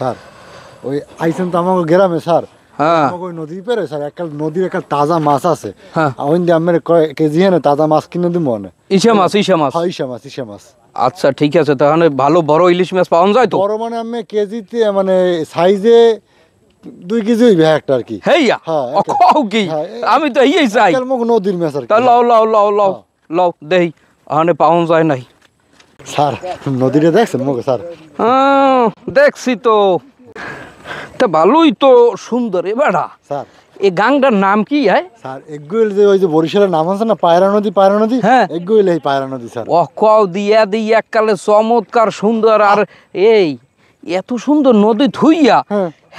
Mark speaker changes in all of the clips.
Speaker 1: Sir ওই আইছেন তো আমাকে গ্রামে স্যার।
Speaker 2: হ্যাঁ
Speaker 1: ওই নদী পেরে স্যার একটা নদীর একটা তাজা মাছ আছে।
Speaker 2: হ্যাঁ
Speaker 1: ওই দিয়ে আমার কেজি এনে তাজা মাছ কিনে দিব মনে।
Speaker 2: ইসা মাছ
Speaker 1: ইসা মাছ ইসা মাছ।
Speaker 2: আচ্ছা ঠিক আছে, তাহলে ভালো বড় ইলিশ মাছ পাওয়া যায় তো?
Speaker 1: বড় মানে আমি কেজিতে মানে সাইজে 2 কেজি হইবে একটা আর কি।
Speaker 2: হেইয়া কি আমি তো এই চাই
Speaker 1: নদীর মাছ আর কি।
Speaker 2: লাও লাও লাও লাও লাও দেই আনে পাওয়া যায় নাই।
Speaker 1: স্যার নদীটা দেখছেন মুখে স্যার?
Speaker 2: হ্যাঁ দেখছি তো, তা ভালোই তো সুন্দর। এবারা
Speaker 1: স্যার
Speaker 2: এই গাংটার নাম কি?
Speaker 1: স্যার এগুইল যে ওই যে বরিশালের নাম আছে না পায়রা নদী
Speaker 2: হ্যাঁ
Speaker 1: এগুইল এই পায়রা নদী স্যার।
Speaker 2: ও কও দিয়া দিই এককালে চমৎকার সুন্দর। আর এই এত সুন্দর নদী থুইয়া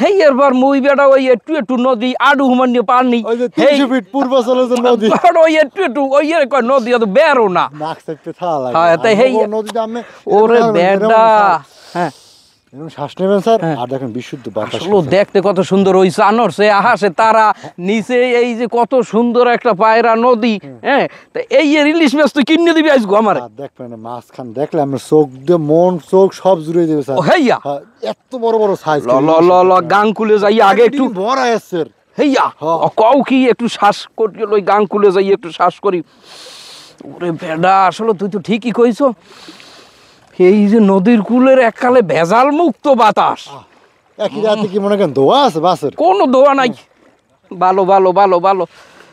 Speaker 2: হেই এরবার মুই বেটা ওই একটু নদী আডু হুমান্য পানি
Speaker 1: ওই যে 300 ফিট পূর্বাচলে যে নদী
Speaker 2: ওই একটু ওই কয় নদী অত বেরো না
Speaker 1: নাক চাইতে থালা লাগে।
Speaker 2: হ্যাঁ তাই হেই
Speaker 1: নদীতে আমি
Speaker 2: ওরে বেডা হ্যাঁ
Speaker 1: এরকম শ্বাস নেবেন স্যার। আর দেখেন বিশুদ্ধ বাতাস।
Speaker 2: আসলে দেখতে কত সুন্দর ওই চানর সে আকাশে তারা নিচে এই যে কত সুন্দর একটা পায়রা নদী। হ্যাঁ তা এই ইলিশ মাছ তুই কিনে দিবি আজগো আমার?
Speaker 1: দেখবেন মাছ খান দেখলে আমার চোখ দিয়ে মন চোখ সব জুড়ে যাবে স্যার।
Speaker 2: হেইয়া
Speaker 1: এত বড় বড় সাইজ।
Speaker 2: ল গাং খুলে যাই আগে একটু
Speaker 1: বড় আছে
Speaker 2: হেইয়া কও কি একটু শ্বাস করি ওই গাং খুলে যাই একটু শ্বাস করি। ওরে বেডা আসলে তুই তো ঠিকই কইছো, এই যে নদীর কূলের এককালে ভেজাল মুক্ত বাতাস।
Speaker 1: একই রাতে কি মনে করেন দোয়া আছে বাসের?
Speaker 2: কোনো দোয়া নাই। ভালো ভালো ভালো ভালো।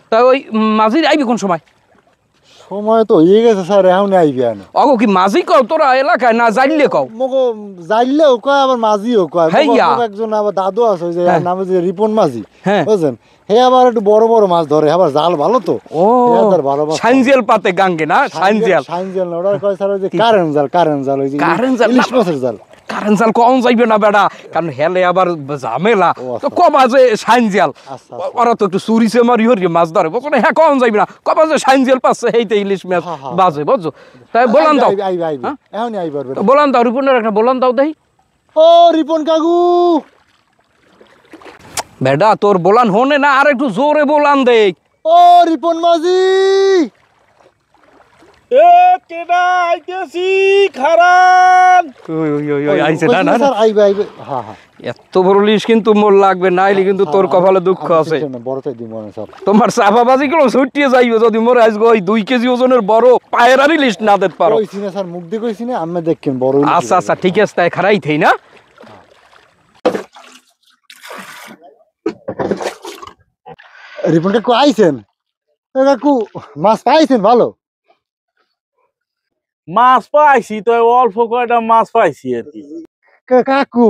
Speaker 2: তা ওই মাঝির আইবি কোন সময়?
Speaker 1: সময় তো হয়ে গেছে স্যার, এখন আইবি না।
Speaker 2: অগো কি মাঝি কও তোরা এলাকায় না জানলে কও?
Speaker 1: মগো জাইলেও কয় আবার মাঝিও কয়। একজন আবার দাদু আছে ওই যে নামে যে রিপন মাঝি বুঝছেন, হে আবার একটু বড় বড় মাছ ধরে, আবার জাল ভালো তো।
Speaker 2: ও সাইনজেল পাতে গাঙ্গে না?
Speaker 1: সাইনজেল না ওরা কয় স্যার ওই যে কারেন্ট জাল ওই যে ইলিশ মাছের জাল।
Speaker 2: কারেন্ট জাল কম যাইবে না বেড়া, কারণ হেলে আবার ঝামেলা তো কবা যে সাইনজেল ওরা তো একটু চুরিছে মারি হরি মাছ ধরে বুঝছো না? হ্যাঁ কম যাইবে না, কবা যে সাইনজেল পাচ্ছে সেইতে ইলিশ মাছ বাজে বুঝছো? তাই বলান দাও
Speaker 1: এখন আইবার
Speaker 2: বলান দাও, রিপনের একটা বলান দাও দেই।
Speaker 1: ও রিপন কাকু
Speaker 2: বেডা তোর বলান হনে না, আর একটু জোরে বলান দেখ।
Speaker 1: ও রিপন মাঝি
Speaker 2: এত বড় ইলিশ কিন্তু মোর লাগবে, নাইলে কিন্তু তোর কপালে দুঃখ আছে। তোমার চাপাবাজি গুলো ছুটিয়ে যাইবে যদি মোর আজকে ওই 2 কেজি ওজনের বড় পায়রার ইলিশ না দিতে পারো।
Speaker 1: মুখ দিয়ে কইছি না আমি দেখেন বড়।
Speaker 2: আচ্ছা আচ্ছা ঠিক আছে, তাই খারাই থেই না।
Speaker 1: রিপন কাকু আইছেন? কাকু মাছ পাইছেন? ভালো
Speaker 3: মাছ পাইছি তো, অল্প কয়টা মাছ পাইছি আর কি।
Speaker 1: কাকু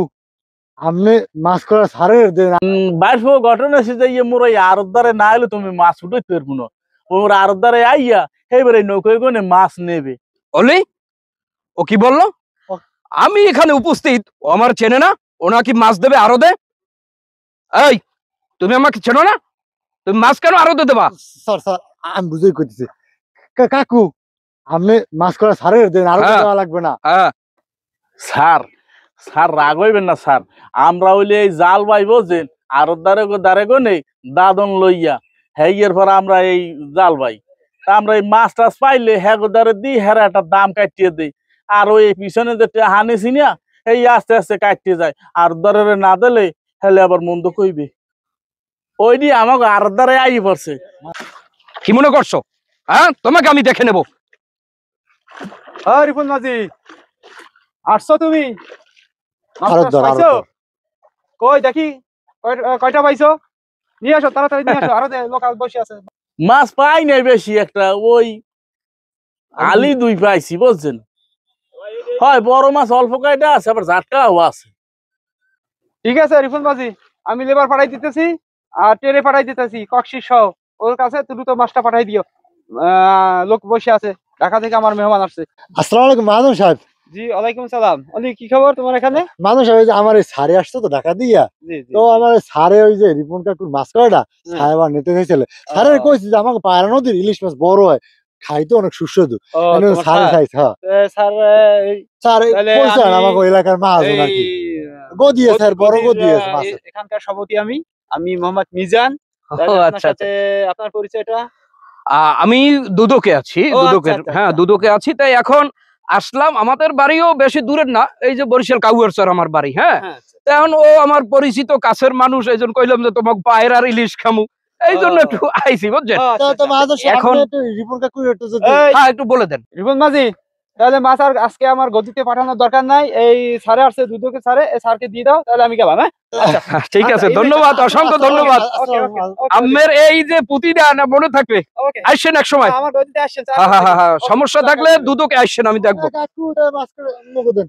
Speaker 1: আপনি মাছ করা ছাড়ের দেন।
Speaker 3: বাইশ ঘটনা এসে যাইয়ে মোর এই আরদারে না এলে তুমি মাছ উঠাইতে পারবো না। ওর আরদারে আইয়া এইবারে নৌকোয় কোনে মাছ নেবে।
Speaker 2: ওলি ও কি বললো? আমি এখানে উপস্থিত, ও আমার চেনে না? ও নাকি মাছ দেবে আরো দে? এই তুমি আমাকে চেনো না? তুমি মাছ কেন আরো দে দেবা?
Speaker 1: স্যার স্যার আমি বুঝেই করতেছি। কাকু আপনি মাছ করা ছাড়ের দেন, আরো দেওয়া লাগবে না।
Speaker 3: স্যার স্যার রাগ হইবেন না স্যার, আমরা হইলে এই জাল বাইব যে আরো দারে গো নেই দাদন লইয়া হেগের পর আমরা এই জাল বাই। আমরা এই মাছ টাছ পাইলে হ্যাগো দারে দিই, হেরা একটা দাম কাটিয়ে দিই। আর ওই পিছনে যে হানিছি না এই আস্তে আস্তে কাটিয়ে যায়। আর দরে না দিলে হেলে আবার মন্দ কইবে। ওই দিয়ে আমাকে আর দ্বারে আই পড়ছে।
Speaker 2: কি মনে করছো? হ্যাঁ তোমাকে আমি দেখে নেবো।
Speaker 4: রিপন মাঝি আসছো তুমি? কই দেখি কয়টা পাইছো? নিয়ে আসো তাড়াতাড়ি নিয়ে আসো, আরো লোকাল বসে আছে।
Speaker 3: মাছ পাই নাই বেশি একটা, ওই আলি 2 পাইছি বুঝছেন। হয় বড় মাছ অল্প কয়টা আছে, আবার জাটকাও আছে।
Speaker 4: ঠিক আছে রিপন মাঝি, আমি লেবার পাঠাই দিতেছি আর ট্রেনে পাঠাই দিতেছি কক্সি সহ। ওর কাছে দ্রুত মাছটা পাঠাই দিও, লোক বসে আছে, ঢাকা থেকে আমার মেহমান আসছে।
Speaker 1: আসসালামু আলাইকুম মাদন সাহেব।
Speaker 4: জি ওয়ালাইকুম সালাম। অলি কি খবর তোমার এখানে?
Speaker 1: মাদন সাহেব আমার এই সারে আসছে তো ঢাকা দিয়া, তো আমার সারে ওই যে রিপন কাকুর মাছ কয়টা সাহেব আর নিতে চাইছিল। সারে কইছি যে আমাকে পায়রা নদীর ইলিশ মাছ বড় হয়, খাইতে অনেক সুস্বাদু। সারে খাইছে। হ্যাঁ স্যার স্যার কইছেন আমাকে এলাকার মাছ নাকি গদিয়ে স্যার বড় গদিয়ে মাছ।
Speaker 4: এখানকার সভাপতি আমি মোহাম্মদ মিজান।
Speaker 2: আচ্ছা
Speaker 4: আপনার পরিচয়টা?
Speaker 2: আমি দুদকে আছি, দুদকে আছি। তাই এখন আসলাম, আমাদের বাড়িও বেশি দূরের না, এই যে বরিশাল কাউয়ারচর আমার বাড়ি। হ্যাঁ এখন ও আমার পরিচিত কাছের মানুষ, এই জন্য কইলাম যে তোমাকে পায়ের আর ইলিশ খামু, এই জন্য একটু আইছি বুঝছেন।
Speaker 1: তো মাঝে
Speaker 2: এখন
Speaker 1: এখন রিপন কাকু একটু যদি
Speaker 2: হ্যাঁ একটু বলে দেন।
Speaker 4: রিপন মাঝি, তাহলে মাছ আর আজকে আমার গদিতে পাঠানোর দরকার নাই। এই স্যারে আসছে দুদকে স্যারে, এই স্যারকে দিয়ে দাও, তাহলে আমি গেলাম। হ্যাঁ
Speaker 2: ঠিক আছে,
Speaker 4: আচ্ছা,
Speaker 2: ধন্যবাদ, অসংখ্য ধন্যবাদ।
Speaker 4: ওকে ওকে
Speaker 2: আম্মের এই যে পুঁতিটা না মনে থাকবে,
Speaker 4: ওকে।
Speaker 2: আসছেন এক সময়।
Speaker 4: আমার গদিতে আসছেন স্যার।
Speaker 2: হ্যাঁ, সমস্যা থাকলে দুদকে আসছেন, আমি দেখবো।
Speaker 1: কাকু মাছ করে মুখ দেন।